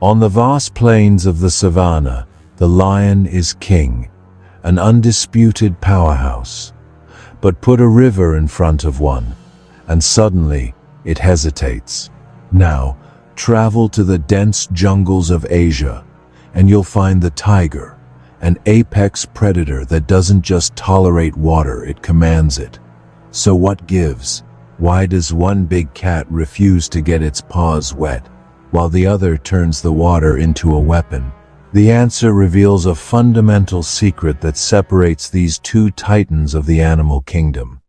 On the vast plains of the savannah, the lion is king, an undisputed powerhouse. But put a river in front of one, and suddenly it hesitates. Now, travel to the dense jungles of Asia, and you'll find the tiger, an apex predator that doesn't just tolerate water, it commands it. So what gives? Why does one big cat refuse to get its paws wet, while the other turns the water into a weapon? The answer reveals a fundamental secret that separates these two titans of the animal kingdom.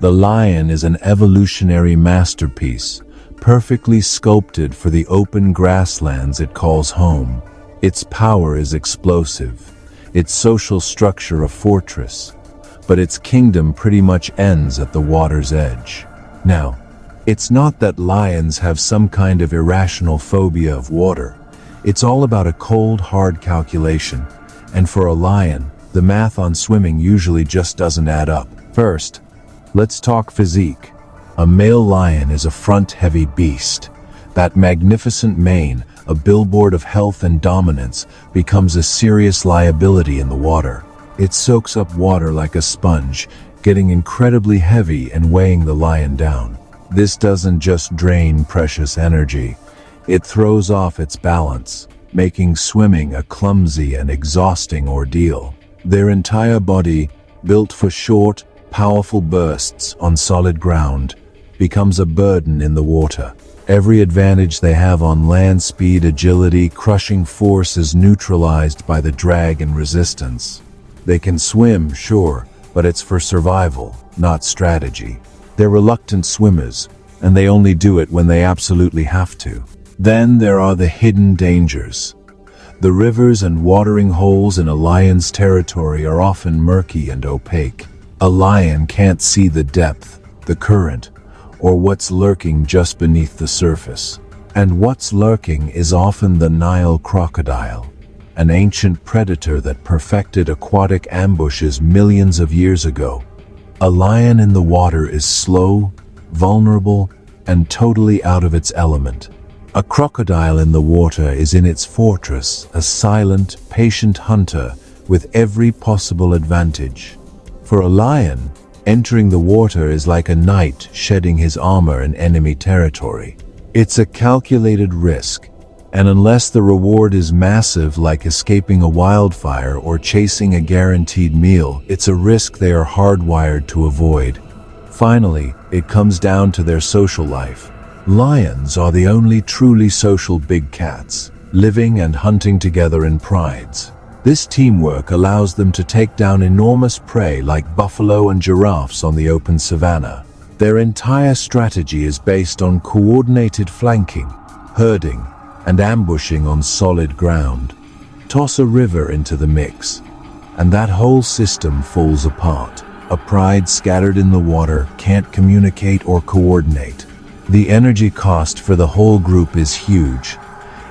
The lion is an evolutionary masterpiece, perfectly sculpted for the open grasslands it calls home. Its power is explosive, its social structure a fortress, but its kingdom pretty much ends at the water's edge. Now, it's not that lions have some kind of irrational phobia of water. It's all about a cold, hard calculation, and for a lion, the math on swimming usually just doesn't add up. First, let's talk physique. A male lion is a front-heavy beast. That magnificent mane, a billboard of health and dominance, becomes a serious liability in the water. It soaks up water like a sponge, getting incredibly heavy and weighing the lion down. This doesn't just drain precious energy, it throws off its balance, making swimming a clumsy and exhausting ordeal. Their entire body, built for short, powerful bursts on solid ground, becomes a burden in the water. Every advantage they have on land, speed, agility, crushing force, is neutralized by the drag and resistance. They can swim, sure, but it's for survival, not strategy. They're reluctant swimmers, and they only do it when they absolutely have to. Then there are the hidden dangers. The rivers and watering holes in a lion's territory are often murky and opaque. A lion can't see the depth, the current, or what's lurking just beneath the surface. And what's lurking is often the Nile crocodile, an ancient predator that perfected aquatic ambushes millions of years ago. A lion in the water is slow, vulnerable, and totally out of its element. A crocodile in the water is in its fortress, a silent, patient hunter with every possible advantage. For a lion, entering the water is like a knight shedding his armor in enemy territory. It's a calculated risk, and unless the reward is massive, like escaping a wildfire or chasing a guaranteed meal, it's a risk they are hardwired to avoid. Finally, it comes down to their social life. Lions are the only truly social big cats, living and hunting together in prides. This teamwork allows them to take down enormous prey like buffalo and giraffes on the open savanna. Their entire strategy is based on coordinated flanking, herding, and ambushing on solid ground. Toss a river into the mix, and that whole system falls apart. A pride scattered in the water can't communicate or coordinate. The energy cost for the whole group is huge,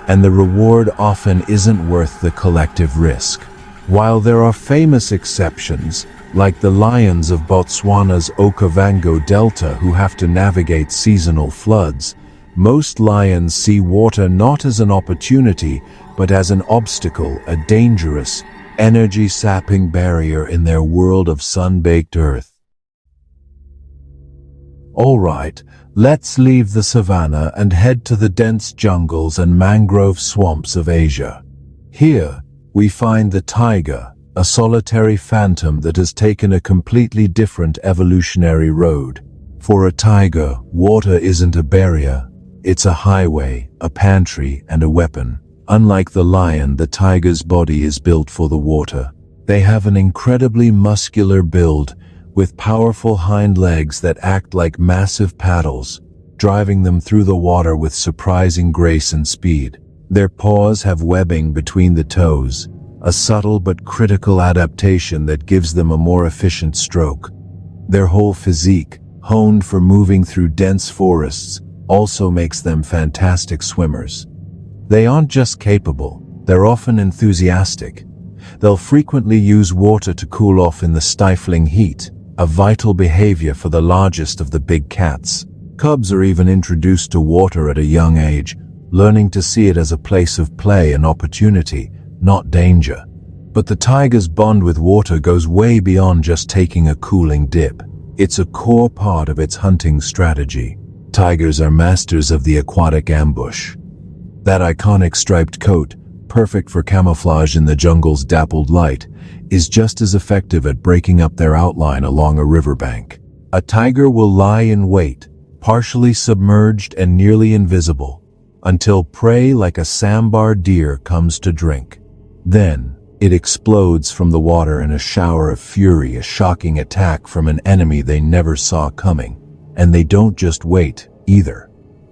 and the reward often isn't worth the collective risk. While there are famous exceptions, like the lions of Botswana's Okavango Delta who have to navigate seasonal floods, most lions see water not as an opportunity, but as an obstacle, a dangerous, energy-sapping barrier in their world of sun-baked earth. All right, let's leave the savannah and head to the dense jungles and mangrove swamps of Asia. Here, we find the tiger, a solitary phantom that has taken a completely different evolutionary road. For a tiger, water isn't a barrier, it's a highway, a pantry, and a weapon. Unlike the lion, the tiger's body is built for the water. They have an incredibly muscular build, with powerful hind legs that act like massive paddles, driving them through the water with surprising grace and speed. Their paws have webbing between the toes, a subtle but critical adaptation that gives them a more efficient stroke. Their whole physique, honed for moving through dense forests, also makes them fantastic swimmers. They aren't just capable, they're often enthusiastic. They'll frequently use water to cool off in the stifling heat, a vital behavior for the largest of the big cats. Cubs are even introduced to water at a young age, learning to see it as a place of play and opportunity, not danger. But the tiger's bond with water goes way beyond just taking a cooling dip. It's a core part of its hunting strategy. Tigers are masters of the aquatic ambush. That iconic striped coat, perfect for camouflage in the jungle's dappled light, is just as effective at breaking up their outline along a riverbank. A tiger will lie in wait, partially submerged and nearly invisible, until prey like a sambar deer comes to drink. Then, it explodes from the water in a shower of fury, a shocking attack from an enemy they never saw coming. And they don't just wait, either.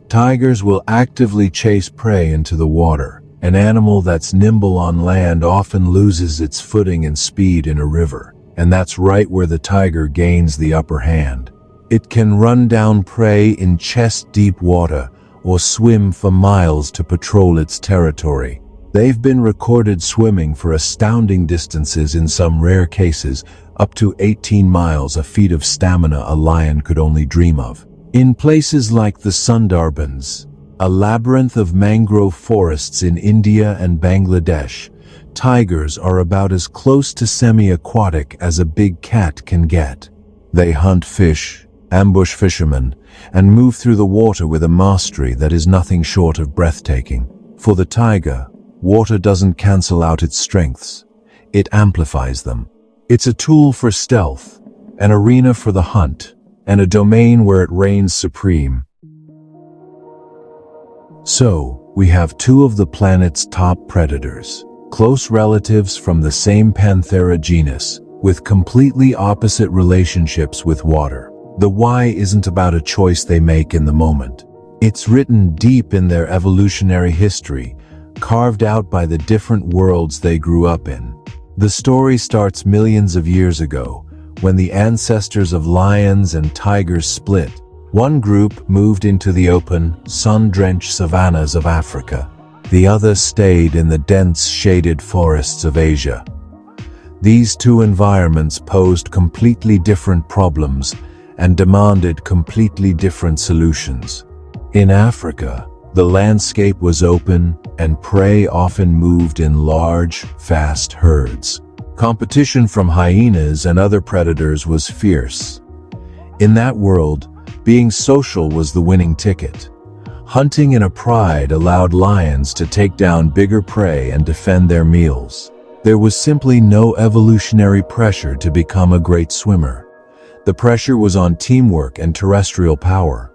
Tigers will actively chase prey into the water. An animal that's nimble on land often loses its footing and speed in a river, and that's right where the tiger gains the upper hand. It can run down prey in chest-deep water or swim for miles to patrol its territory. They've been recorded swimming for astounding distances, in some rare cases, up to 18 miles, a feat of stamina a lion could only dream of. In places like the Sundarbans, a labyrinth of mangrove forests in India and Bangladesh, tigers are about as close to semi-aquatic as a big cat can get. They hunt fish, ambush fishermen, and move through the water with a mastery that is nothing short of breathtaking. For the tiger, water doesn't cancel out its strengths. It amplifies them. It's a tool for stealth, an arena for the hunt, and a domain where it reigns supreme. So, we have two of the planet's top predators, close relatives from the same Panthera genus, with completely opposite relationships with water. The why isn't about a choice they make in the moment. It's written deep in their evolutionary history, carved out by the different worlds they grew up in. The story starts millions of years ago, when the ancestors of lions and tigers split. One group moved into the open, sun-drenched savannas of Africa. The other stayed in the dense, shaded forests of Asia. These two environments posed completely different problems and demanded completely different solutions. In Africa, the landscape was open and prey often moved in large, fast herds. Competition from hyenas and other predators was fierce. In that world, being social was the winning ticket. Hunting in a pride allowed lions to take down bigger prey and defend their meals. There was simply no evolutionary pressure to become a great swimmer. The pressure was on teamwork and terrestrial power.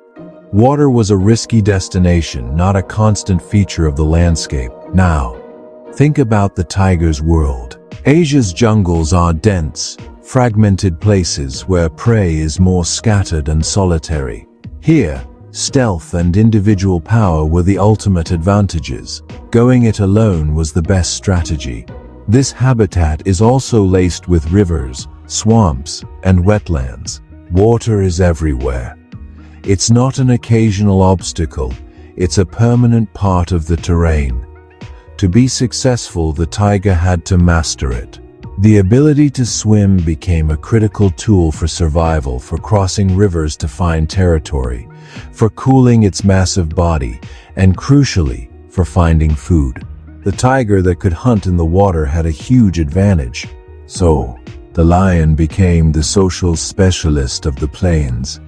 Water was a risky destination, not a constant feature of the landscape. Now, think about the tiger's world. Asia's jungles are dense, fragmented places where prey is more scattered and solitary. Here, stealth and individual power were the ultimate advantages. Going it alone was the best strategy. This habitat is also laced with rivers, swamps, and wetlands. Water is everywhere. It's not an occasional obstacle, it's a permanent part of the terrain. To be successful, the tiger had to master it. The ability to swim became a critical tool for survival, for crossing rivers to find territory, for cooling its massive body, and crucially, for finding food. The tiger that could hunt in the water had a huge advantage. So, the lion became the social specialist of the plains,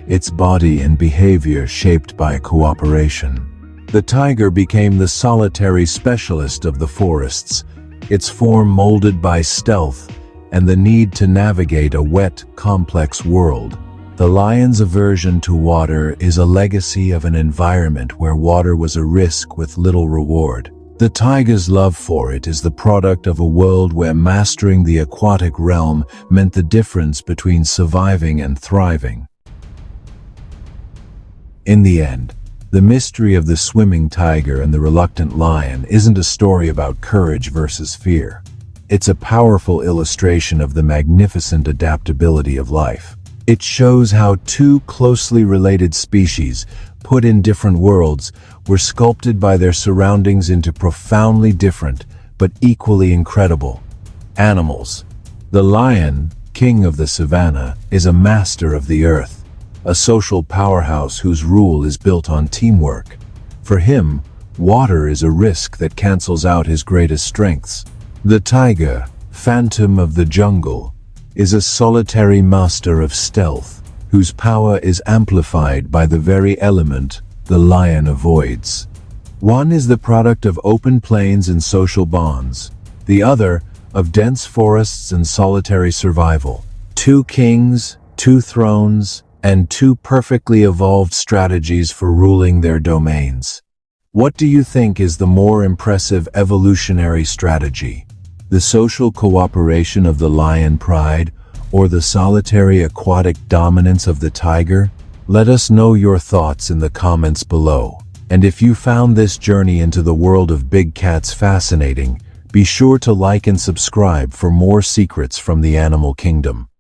its body and behavior shaped by cooperation. The tiger became the solitary specialist of the forests, its form molded by stealth and the need to navigate a wet, complex world. The lion's aversion to water is a legacy of an environment where water was a risk with little reward. The tiger's love for it is the product of a world where mastering the aquatic realm meant the difference between surviving and thriving. In the end, the mystery of the swimming tiger and the reluctant lion isn't a story about courage versus fear. It's a powerful illustration of the magnificent adaptability of life. It shows how two closely related species, put in different worlds, were sculpted by their surroundings into profoundly different, but equally incredible animals. The lion, king of the savannah, is a master of the earth, a social powerhouse whose rule is built on teamwork. For him, Water is a risk that cancels out his greatest strengths. The tiger, phantom of the jungle, is a solitary master of stealth, whose power is amplified by the very element the lion avoids. One is the product of open plains and social bonds, the other of dense forests and solitary survival. Two kings, two thrones, and two perfectly evolved strategies for ruling their domains. What do you think is the more impressive evolutionary strategy? The social cooperation of the lion pride, or the solitary aquatic dominance of the tiger? Let us know your thoughts in the comments below. And if you found this journey into the world of big cats fascinating, be sure to like and subscribe for more secrets from the animal kingdom.